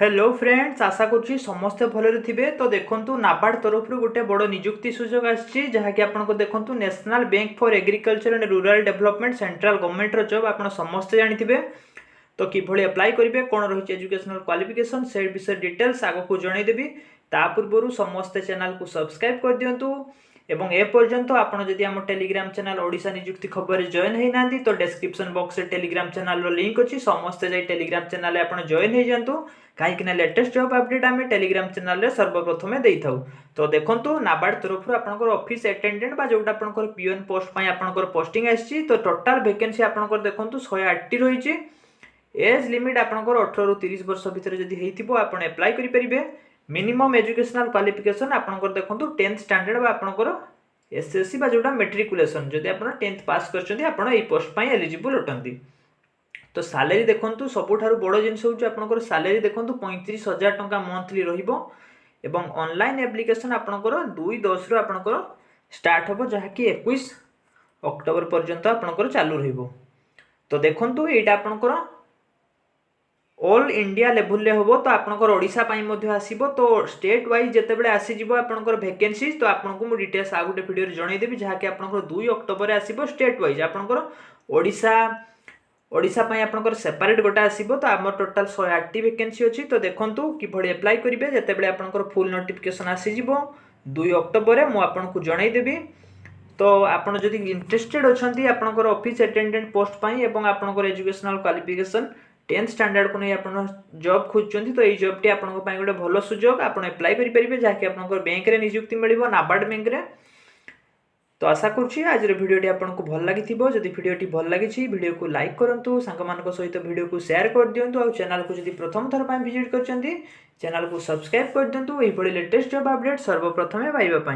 Hello friends, आशा करुँची समस्ते भलरे थिबे। तो देखंतु नाबार्ड तरफ गोटे बड़ नियुक्ति सुजोग आछि जहाँकि आपनको देखंतु National Bank for Agriculture and Rural Development central government रो जॉब आपण समस्ते जानिथिबे। तो किभଳି अप्लाई करिवे, कोन रहिछि एजुकेशनल क्वालिफिकेशन, से विषय डिटेल्स आगो को जणाई देबी। ता पूर्वरु समस्त चैनल को सब्सक्राइब कर दियंतु एवं ए पर्यंत आपण जदि हम टेलीग्राम चैनल ओडिशा नियुक्ति खबर जॉइन है नांदी तो डिस्क्रिप्शन बॉक्स रे टेलीग्राम चैनल रो लिंक अछि। समस्त जाई टेलीग्राम चैनल रे आपण जॉइन हो जांतु, कहीं लेटेस्ट जॉब अपडेट आम टेलीग्राम चैनल रे सर्वप्रथमे देई थाउ। तो देखंतु नाबार्ड तरफ आपनकर ऑफिस अटेंडेंट बा जोटा आपनकर पीएन पोस्ट पई आपनकर पोस्टिंग आछि। तो टोटल वैकेंसी आपनकर देखंतु 108 रहिछि। एज लिमिट आपनकर 18 रु 30 वर्ष भितर जदि हेइथिबो आपण अप्लाई करि परिबे। मिनिमम एजुकेशनल क्वालिफिकेशन आपनकर देखंतु 10th स्टैंडर्ड बा आपनकर एसएससी बा जोटा मैट्रिकुलेशन जदि आपण 10th पास करछन्ती आपण एई पोस्ट पई एलिजिबल होटंती। तो सैलरी देखंतु सबुठारु बड़ जिनस होउची आपनकर सैलरी देखंतु 35,000 टंका मंथली रहिबो एवं ऑनलाइन एप्लिकेशन आपनकर 2/10 रु आपनकर स्टार्ट होबो जहाकी 21 अक्टोबर पर्यंत आपनकर चालू रहिबो। तो देखंतु एटा आपनकर ऑल इंडिया लेवल ले होबो। तो आपनकर ओडिशा पई मध्ये आसीबो। तो स्टेट वाइज जते बेले आसी जिवो आपनकर वैकेंसी तो आपनको मु डिटेल्स आ गुटे वीडियो रे जणाई देबी जहाकी आपनकर 2 अक्टोबर रे आसीबो स्टेट वाइज आपनकर ओडिशा पई आपनकर सेपरेट गोटा आसीबो। तो हमर टोटल 108 वैकेंसी अछि। तो देखंतु किभଳି अप्लाई करिवे जते बेले आपनकर फुल नोटिफिकेशन आसी जिवो 2 अक्टोबर रे मु आपनको जणाई देबी। तो आपण जदि इंटरेस्टेड अछंती आपनकर ऑफिस अटेंडेंट पोस्ट पई एवं आपनकर एजुकेशनल क्वालिफिकेशन 10th स्टैंडर्ड को नहीं आपन जॉब खोजछंती तो एई जॉब टी आपनको पई गोटे भलो सुजोग आपण अप्लाई करि परिबे जहाकी आपनकर बैंक रे नियुक्ति मिलिबो नाबार्ड बैंक रे। तो आशा करुँची आज भिडियोटी आपको भल लगी। जदि भिडियोटी भल लगी भिडियो को लाइक करूँ, सांग सहित भिडियो को शेयर कर दिंतु और चैनल को जदि प्रथम थर पर विजिट कर चैनल को सब्सक्राइब कर दिंतु। यही लेटेस्ट जॉब अपडेट सर्वप्रथमे पाइबा।